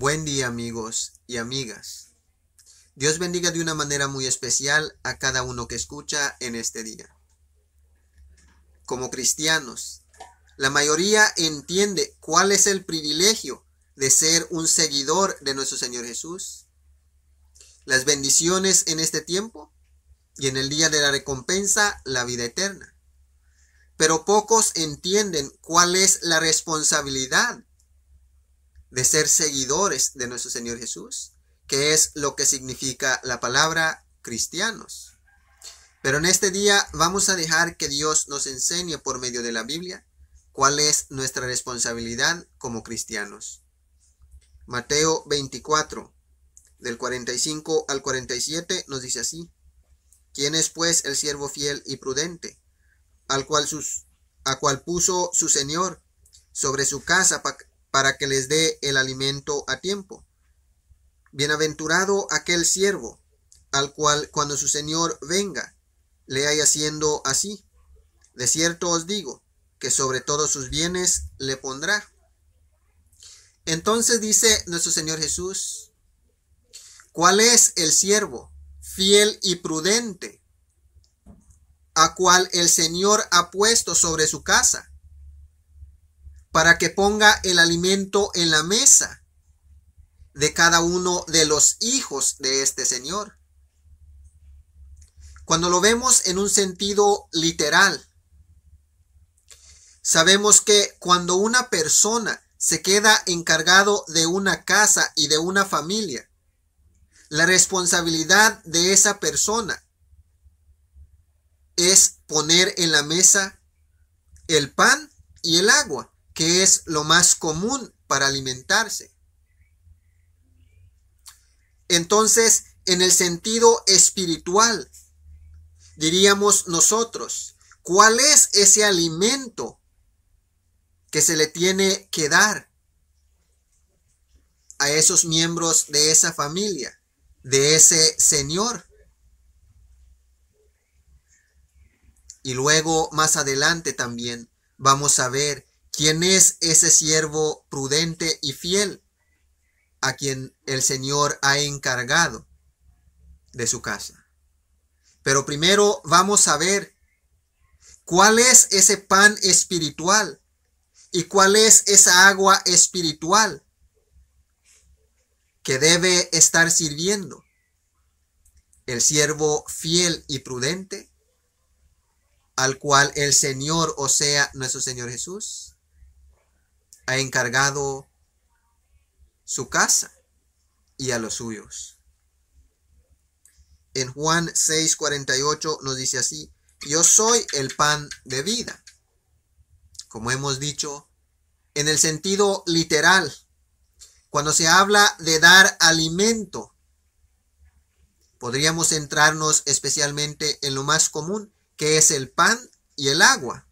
Buen día, amigos y amigas. Dios bendiga de una manera muy especial a cada uno que escucha en este día. Como cristianos, la mayoría entiende cuál es el privilegio de ser un seguidor de nuestro Señor Jesús, las bendiciones en este tiempo y en el día de la recompensa, la vida eterna. Pero pocos entienden cuál es la responsabilidad de ser seguidores de nuestro Señor Jesús, que es lo que significa la palabra cristianos. Pero en este día vamos a dejar que Dios nos enseñe por medio de la Biblia cuál es nuestra responsabilidad como cristianos. Mateo 24, del 45 al 47, nos dice así: ¿Quién es pues el siervo fiel y prudente, a cual puso su Señor sobre su casa para que les dé el alimento a tiempo? Bienaventurado aquel siervo, al cual cuando su Señor venga, le haya haciendo así. De cierto os digo, que sobre todos sus bienes le pondrá. Entonces dice nuestro Señor Jesús, ¿cuál es el siervo fiel y prudente, a cual el Señor ha puesto sobre su casa, para que ponga el alimento en la mesa de cada uno de los hijos de este Señor? Cuando lo vemos en un sentido literal, sabemos que cuando una persona se queda encargado de una casa y de una familia, la responsabilidad de esa persona es poner en la mesa el pan y el agua, que es lo más común para alimentarse. Entonces, en el sentido espiritual, diríamos nosotros, ¿cuál es ese alimento que se le tiene que dar a esos miembros de esa familia, de ese Señor? Y luego, más adelante también, vamos a ver quién es ese siervo prudente y fiel a quien el Señor ha encargado de su casa. Pero primero vamos a ver cuál es ese pan espiritual y cuál es esa agua espiritual que debe estar sirviendo el siervo fiel y prudente, al cual el Señor, o sea, nuestro Señor Jesús, ha encargado su casa y a los suyos. En Juan 6:48 nos dice así: yo soy el pan de vida. Como hemos dicho, en el sentido literal, cuando se habla de dar alimento, podríamos centrarnos especialmente en lo más común, que es el pan y el agua.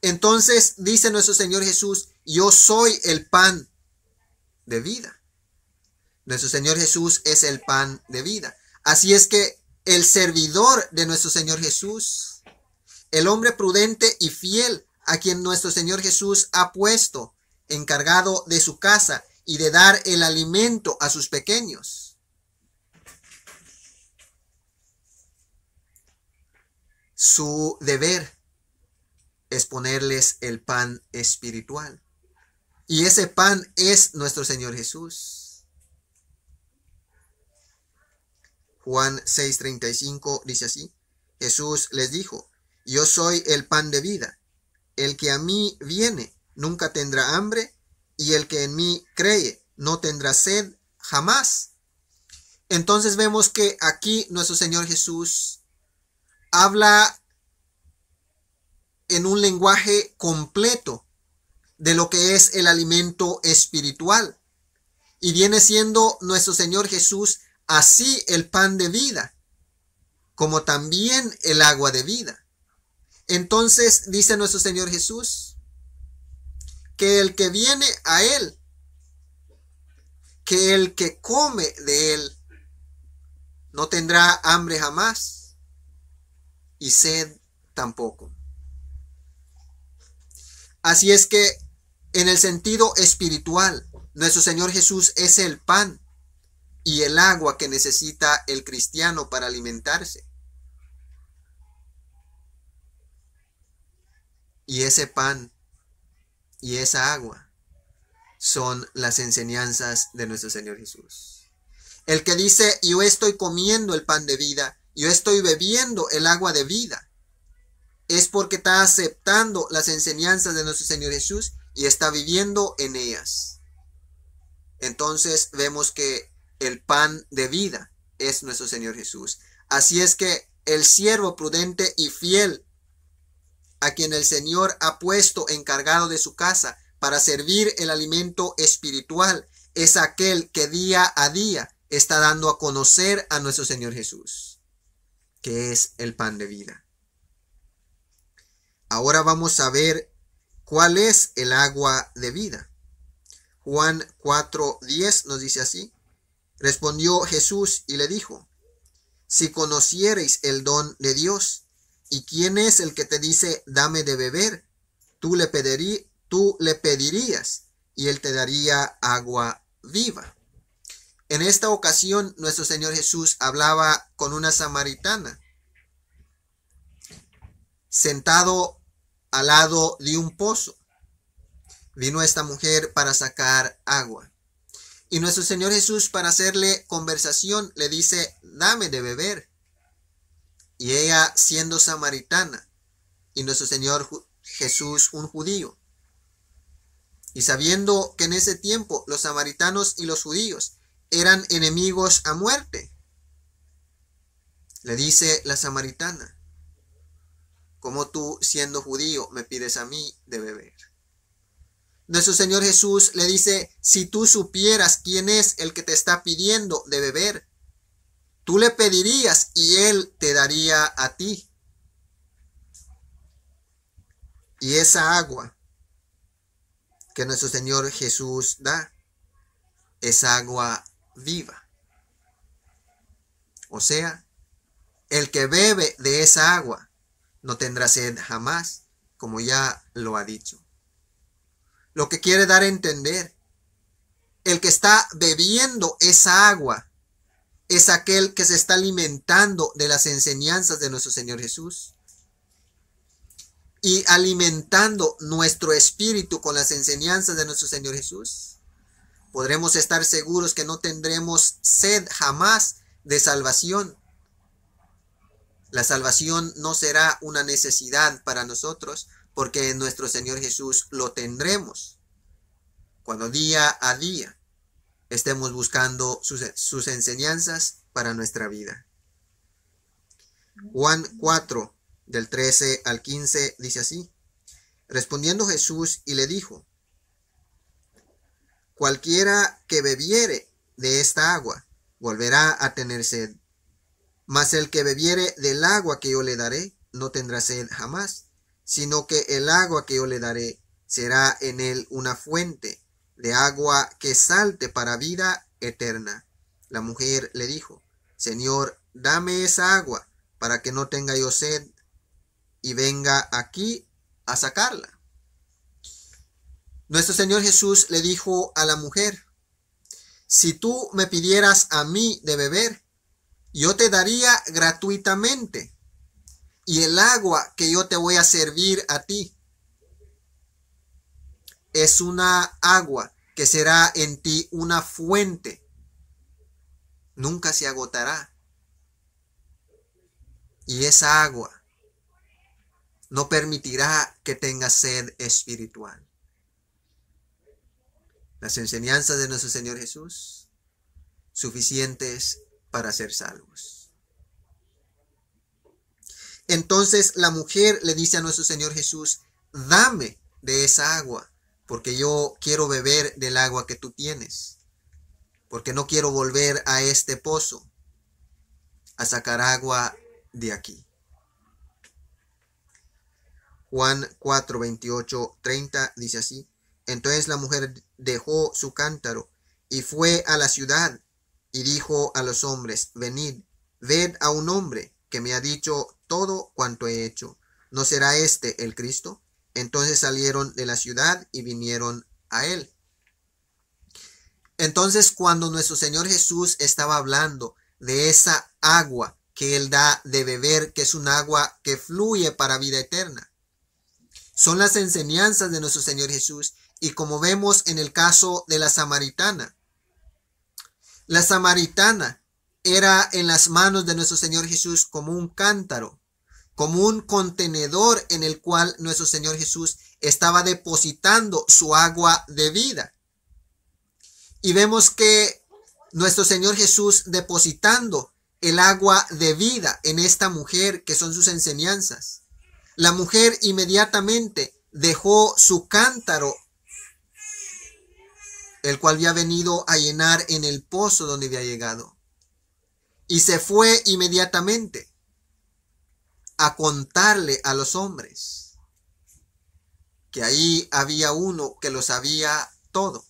Entonces dice nuestro Señor Jesús, yo soy el pan de vida. Nuestro Señor Jesús es el pan de vida. Así es que el servidor de nuestro Señor Jesús, el hombre prudente y fiel a quien nuestro Señor Jesús ha puesto encargado de su casa y de dar el alimento a sus pequeños, su deber es ponerles el pan espiritual. Y ese pan es nuestro Señor Jesús. Juan 6:35 dice así: Jesús les dijo, yo soy el pan de vida. El que a mí viene nunca tendrá hambre, y el que en mí cree no tendrá sed jamás. Entonces vemos que aquí nuestro Señor Jesús habla en un lenguaje completo de lo que es el alimento espiritual. Y viene siendo nuestro Señor Jesús así el pan de vida, como también el agua de vida. Entonces dice nuestro Señor Jesús que el que viene a Él, que el que come de Él, no tendrá hambre jamás y sed tampoco. Así es que en el sentido espiritual, Nuestro Señor Jesús es el pan y el agua que necesita el cristiano para alimentarse. Y ese pan y esa agua son las enseñanzas de nuestro Señor Jesús. El que dice, yo estoy comiendo el pan de vida, yo estoy bebiendo el agua de vida, es porque está aceptando las enseñanzas de nuestro Señor Jesús y está viviendo en ellas. Entonces vemos que el pan de vida es nuestro Señor Jesús. Así es que el siervo prudente y fiel, a quien el Señor ha puesto encargado de su casa para servir el alimento espiritual, es aquel que día a día está dando a conocer a nuestro Señor Jesús, que es el pan de vida. Ahora vamos a ver cuál es el agua de vida. Juan 4:10 nos dice así: respondió Jesús y le dijo, si conocierais el don de Dios, y quién es el que te dice, dame de beber, tú le pedirías, y él te daría agua viva. En esta ocasión, nuestro Señor Jesús hablaba con una samaritana, sentado al lado de un pozo. Vino esta mujer para sacar agua. Y nuestro Señor Jesús, para hacerle conversación, le dice, dame de beber. Y ella, siendo samaritana, y nuestro Señor Jesús un judío, y sabiendo que en ese tiempo los samaritanos y los judíos eran enemigos a muerte, le dice la samaritana, ¿cómo tú, siendo judío, me pides a mí de beber? Nuestro Señor Jesús le dice, si tú supieras quién es el que te está pidiendo de beber, tú le pedirías y él te daría a ti. Y esa agua que nuestro Señor Jesús da es agua viva. O sea, el que bebe de esa agua no tendrá sed jamás, como ya lo ha dicho. Lo que quiere dar a entender, el que está bebiendo esa agua es aquel que se está alimentando de las enseñanzas de nuestro Señor Jesús y alimentando nuestro espíritu con las enseñanzas de nuestro Señor Jesús. Podremos estar seguros que no tendremos sed jamás de salvación. La salvación no será una necesidad para nosotros, porque en nuestro Señor Jesús lo tendremos cuando día a día estemos buscando sus enseñanzas para nuestra vida. Juan 4, del 13 al 15, dice así: respondiendo Jesús y le dijo, cualquiera que bebiere de esta agua volverá a tener sed, mas el que bebiere del agua que yo le daré no tendrá sed jamás, sino que el agua que yo le daré será en él una fuente de agua que salte para vida eterna. La mujer le dijo, Señor, dame esa agua para que no tenga yo sed y venga aquí a sacarla. Nuestro Señor Jesús le dijo a la mujer, si tú me pidieras a mí de beber, yo te daría gratuitamente, y el agua que yo te voy a servir a ti es una agua que será en ti una fuente. Nunca se agotará. Y esa agua no permitirá que tengas sed espiritual. Las enseñanzas de nuestro Señor Jesús, suficientes para ser salvos. Entonces la mujer le dice a nuestro Señor Jesús, dame de esa agua, porque yo quiero beber del agua que tú tienes, porque no quiero volver a este pozo a sacar agua de aquí. Juan 4, 28, 30 dice así, entonces la mujer dejó su cántaro y fue a la ciudad y dijo a los hombres, venid, ved a un hombre que me ha dicho todo cuanto he hecho. ¿No será este el Cristo? Entonces salieron de la ciudad y vinieron a él. Entonces, cuando nuestro Señor Jesús estaba hablando de esa agua que Él da de beber, que es un agua que fluye para vida eterna, son las enseñanzas de nuestro Señor Jesús. Y como vemos en el caso de la samaritana era en las manos de nuestro Señor Jesús como un cántaro, como un contenedor en el cual nuestro Señor Jesús estaba depositando su agua de vida. Y vemos que nuestro Señor Jesús depositando el agua de vida en esta mujer, que son sus enseñanzas. La mujer inmediatamente dejó su cántaro, el cual había venido a llenar en el pozo donde había llegado. Y se fue inmediatamente a contarle a los hombres que ahí había uno que lo sabía todo.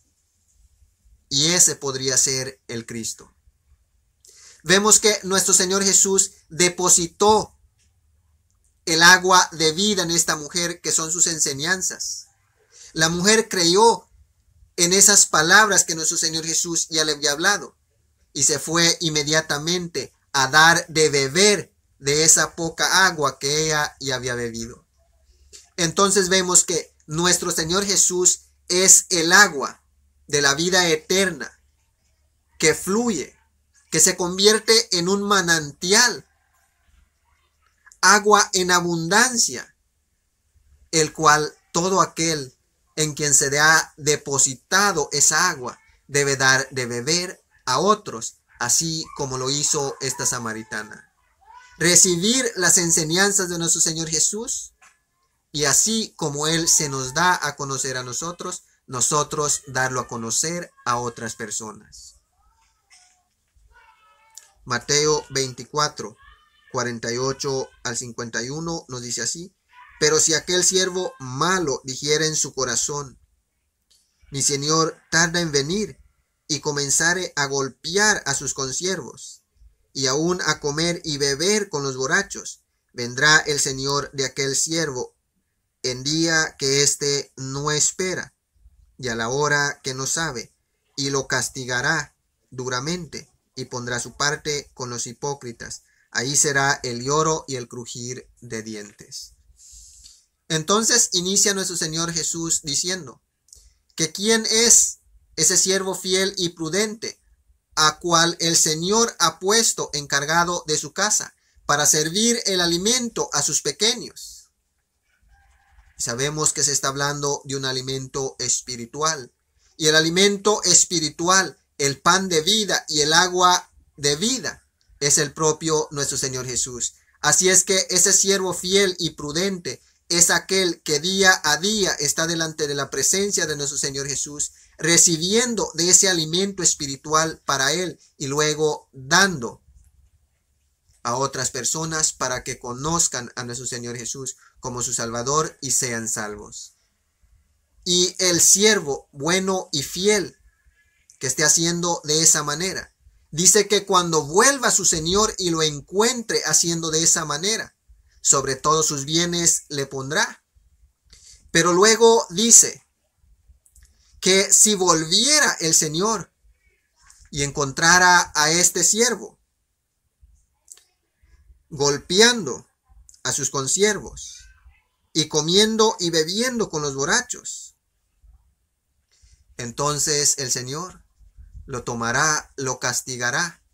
Y ese podría ser el Cristo. Vemos que nuestro Señor Jesús depositó el agua de vida en esta mujer, que son sus enseñanzas. La mujer creyó en esas palabras que nuestro Señor Jesús ya le había hablado y se fue inmediatamente a dar de beber de esa poca agua que ella ya había bebido. Entonces vemos que nuestro Señor Jesús es el agua de la vida eterna que fluye, que se convierte en un manantial, agua en abundancia, el cual todo aquel en quien se le ha depositado esa agua debe dar de beber a otros, así como lo hizo esta samaritana. Recibir las enseñanzas de nuestro Señor Jesús, y así como Él se nos da a conocer a nosotros, nosotros darlo a conocer a otras personas. Mateo 24, 48 al 51 nos dice así: pero si aquel siervo malo dijere en su corazón, mi señor tarda en venir, y comenzare a golpear a sus consiervos, y aún a comer y beber con los borrachos, vendrá el señor de aquel siervo en día que éste no espera, y a la hora que no sabe, y lo castigará duramente, y pondrá su parte con los hipócritas. Ahí será el lloro y el crujir de dientes. Entonces inicia nuestro Señor Jesús diciendo que quién es ese siervo fiel y prudente, a cual el Señor ha puesto encargado de su casa para servir el alimento a sus pequeños. Sabemos que se está hablando de un alimento espiritual, y el alimento espiritual, el pan de vida y el agua de vida, es el propio nuestro Señor Jesús. Así es que ese siervo fiel y prudente es aquel que día a día está delante de la presencia de nuestro Señor Jesús, recibiendo de ese alimento espiritual para él y luego dando a otras personas para que conozcan a nuestro Señor Jesús como su Salvador y sean salvos. Y el siervo bueno y fiel que esté haciendo de esa manera, dice que cuando vuelva su Señor y lo encuentre haciendo de esa manera, sobre todos sus bienes le pondrá. Pero luego dice que si volviera el Señor y encontrara a este siervo golpeando a sus consiervos y comiendo y bebiendo con los borrachos, entonces el Señor lo tomará, lo castigará,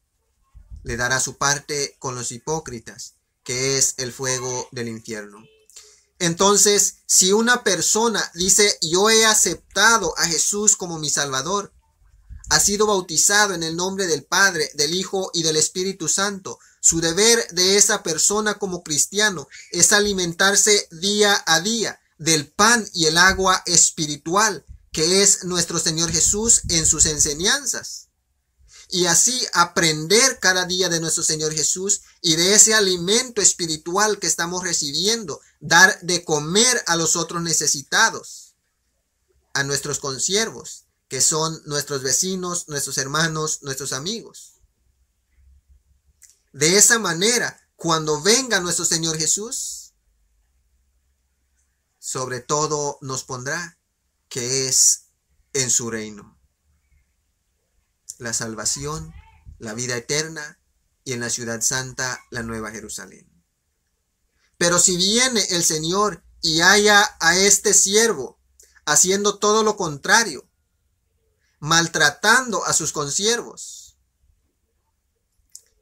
le dará su parte con los hipócritas, que es el fuego del infierno. Entonces, si una persona dice: yo he aceptado a Jesús como mi Salvador, ha sido bautizado en el nombre del Padre, del Hijo y del Espíritu Santo, su deber de esa persona como cristiano es alimentarse día a día del pan y el agua espiritual, que es nuestro Señor Jesús en sus enseñanzas. Y así aprender cada día de nuestro Señor Jesús y de ese alimento espiritual que estamos recibiendo, dar de comer a los otros necesitados, a nuestros consiervos, que son nuestros vecinos, nuestros hermanos, nuestros amigos. De esa manera, cuando venga nuestro Señor Jesús, sobre todo nos pondrá, que es en su reino. la salvación, la vida eterna y en la ciudad santa, la nueva Jerusalén. Pero si viene el Señor y halla a este siervo haciendo todo lo contrario, maltratando a sus consiervos,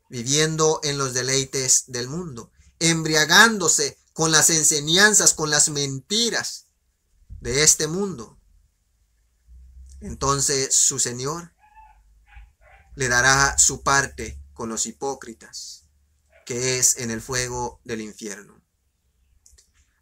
viviendo en los deleites del mundo, embriagándose con las enseñanzas, con las mentiras de este mundo, entonces su Señor le dará su parte con los hipócritas, que es en el fuego del infierno.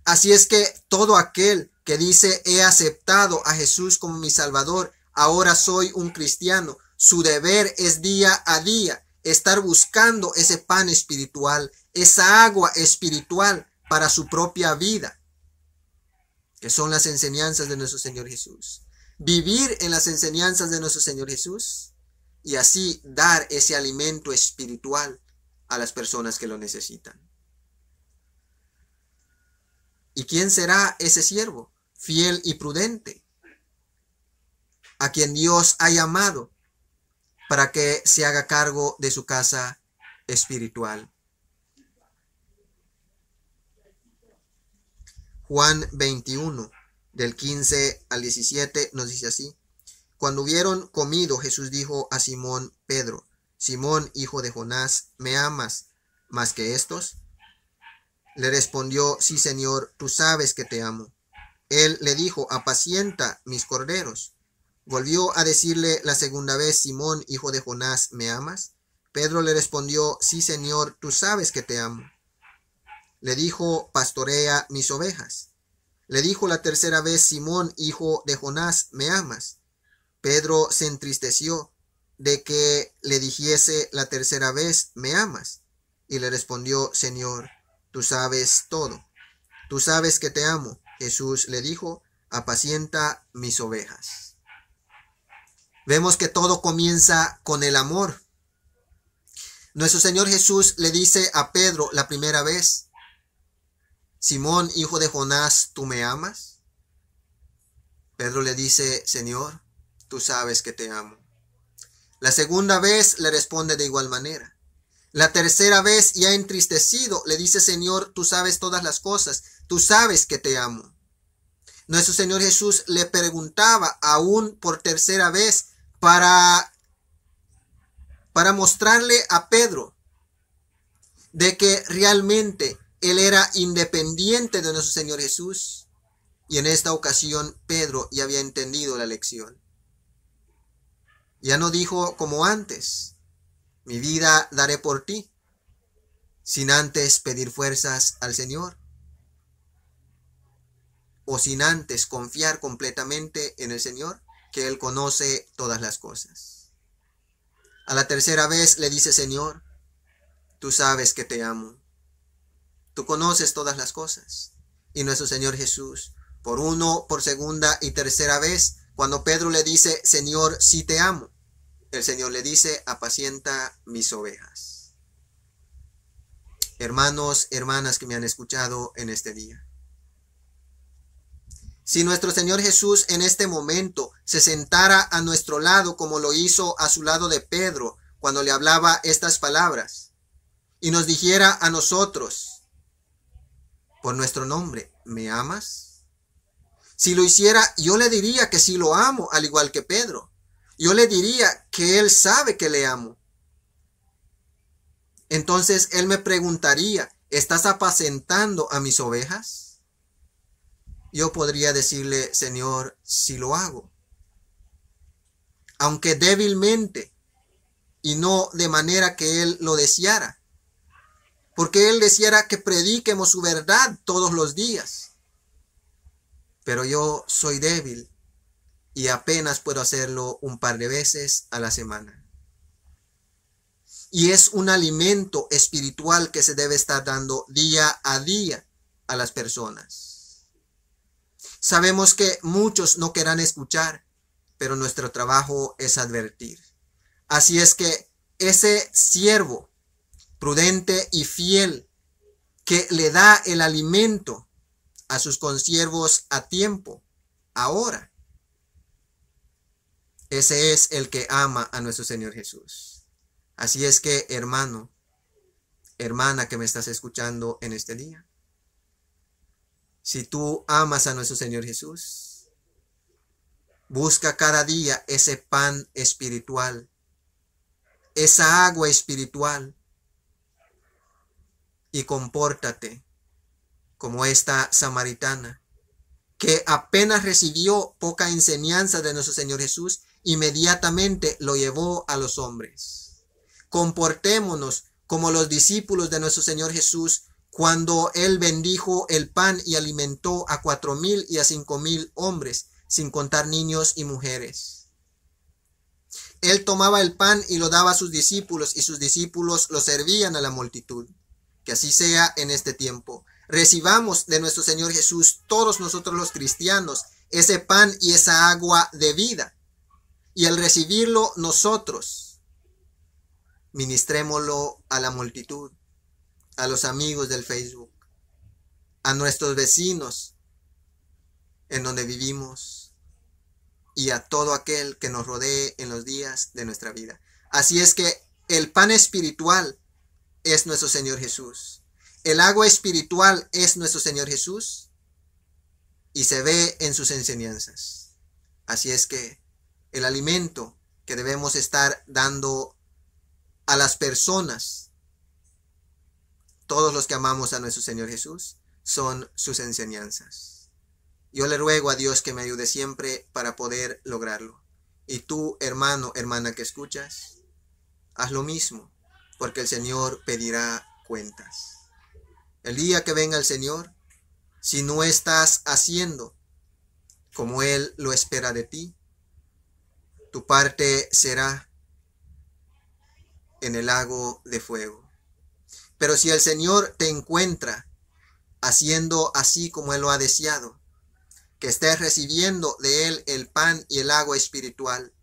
Así es que todo aquel que dice he aceptado a Jesús como mi Salvador, ahora soy un cristiano, su deber es día a día estar buscando ese pan espiritual, esa agua espiritual para su propia vida, que son las enseñanzas de nuestro Señor Jesús. Vivir en las enseñanzas de nuestro Señor Jesús y así dar ese alimento espiritual a las personas que lo necesitan. ¿Y quién será ese siervo fiel y prudente, a quien Dios ha llamado para que se haga cargo de su casa espiritual? Juan 21, del 15 al 17, nos dice así. Cuando hubieron comido, Jesús dijo a Simón Pedro: Simón, hijo de Jonás, ¿me amas más que estos? Le respondió: sí, Señor, tú sabes que te amo. Él le dijo: apacienta mis corderos. Volvió a decirle la segunda vez: Simón, hijo de Jonás, ¿me amas? Pedro le respondió: sí, Señor, tú sabes que te amo. Le dijo: pastorea mis ovejas. Le dijo la tercera vez: Simón, hijo de Jonás, ¿me amas? Pedro se entristeció de que le dijese la tercera vez: ¿me amas? Y le respondió: Señor, tú sabes todo. Tú sabes que te amo. Jesús le dijo: apacienta mis ovejas. Vemos que todo comienza con el amor. Nuestro Señor Jesús le dice a Pedro la primera vez: Simón, hijo de Jonás, ¿tú me amas? Pedro le dice: Señor, tú sabes que te amo. La segunda vez le responde de igual manera. La tercera vez, ya entristecido, le dice: Señor, tú sabes todas las cosas, tú sabes que te amo. Nuestro Señor Jesús le preguntaba aún por tercera vez para mostrarle a Pedro de que realmente él era independiente de nuestro Señor Jesús. Y en esta ocasión Pedro ya había entendido la lección. Ya no dijo como antes: mi vida daré por ti, sin antes pedir fuerzas al Señor, o sin antes confiar completamente en el Señor, que Él conoce todas las cosas. A la tercera vez le dice: Señor, tú sabes que te amo, tú conoces todas las cosas. Y nuestro Señor Jesús, por segunda y tercera vez, cuando Pedro le dice: Señor, sí te amo, el Señor le dice: apacienta mis ovejas. Hermanos, hermanas que me han escuchado en este día, si nuestro Señor Jesús en este momento se sentara a nuestro lado como lo hizo a su lado de Pedro cuando le hablaba estas palabras, y nos dijera a nosotros por nuestro nombre: ¿me amas? Si lo hiciera, yo le diría que sí lo amo, al igual que Pedro. Yo le diría que Él sabe que le amo. Entonces Él me preguntaría: ¿estás apacentando a mis ovejas? Yo podría decirle: Señor, sí lo hago. Aunque débilmente y no de manera que Él lo deseara. Porque Él deseara que prediquemos su verdad todos los días. Pero yo soy débil y apenas puedo hacerlo un par de veces a la semana. Y es un alimento espiritual que se debe estar dando día a día a las personas. Sabemos que muchos no querrán escuchar, pero nuestro trabajo es advertir. Así es que ese siervo prudente y fiel que le da el alimento a sus consiervos a tiempo, ahora, Ese es el que ama a nuestro Señor Jesús. Así es que, hermano, hermana que me estás escuchando en este día, si tú amas a nuestro Señor Jesús, busca cada día ese pan espiritual, esa agua espiritual, y compórtate como esta samaritana, que apenas recibió poca enseñanza de nuestro Señor Jesús, inmediatamente lo llevó a los hombres. Comportémonos como los discípulos de nuestro Señor Jesús, cuando Él bendijo el pan y alimentó a 4,000 y a 5,000 hombres, sin contar niños y mujeres. Él tomaba el pan y lo daba a sus discípulos, y sus discípulos lo servían a la multitud. Que así sea en este tiempo. Recibamos de nuestro Señor Jesús, todos nosotros los cristianos, ese pan y esa agua de vida. Y al recibirlo nosotros, ministrémoslo a la multitud, a los amigos del Facebook, a nuestros vecinos en donde vivimos y a todo aquel que nos rodee en los días de nuestra vida. Así es que el pan espiritual es nuestro Señor Jesús. El agua espiritual es nuestro Señor Jesús y se ve en sus enseñanzas. Así es que el alimento que debemos estar dando a las personas, todos los que amamos a nuestro Señor Jesús, son sus enseñanzas. Yo le ruego a Dios que me ayude siempre para poder lograrlo. Y tú, hermano, hermana que escuchas, haz lo mismo, porque el Señor pedirá cuentas. El día que venga el Señor, si no estás haciendo como Él lo espera de ti, tu parte será en el lago de fuego. Pero si el Señor te encuentra haciendo así como Él lo ha deseado, que estés recibiendo de Él el pan y el agua espiritual,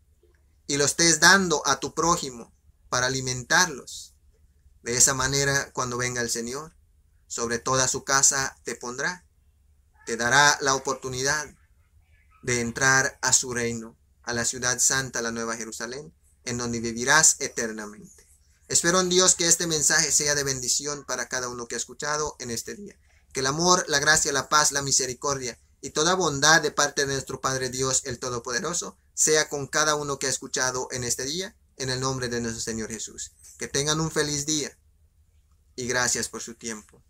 y lo estés dando a tu prójimo para alimentarlos, de esa manera, cuando venga el Señor, sobre toda su casa te pondrá, te dará la oportunidad de entrar a su reino, a la ciudad santa, la Nueva Jerusalén, en donde vivirás eternamente. Espero en Dios que este mensaje sea de bendición para cada uno que ha escuchado en este día. Que el amor, la gracia, la paz, la misericordia y toda bondad de parte de nuestro Padre Dios, el Todopoderoso, sea con cada uno que ha escuchado en este día, en el nombre de nuestro Señor Jesús. Que tengan un feliz día y gracias por su tiempo.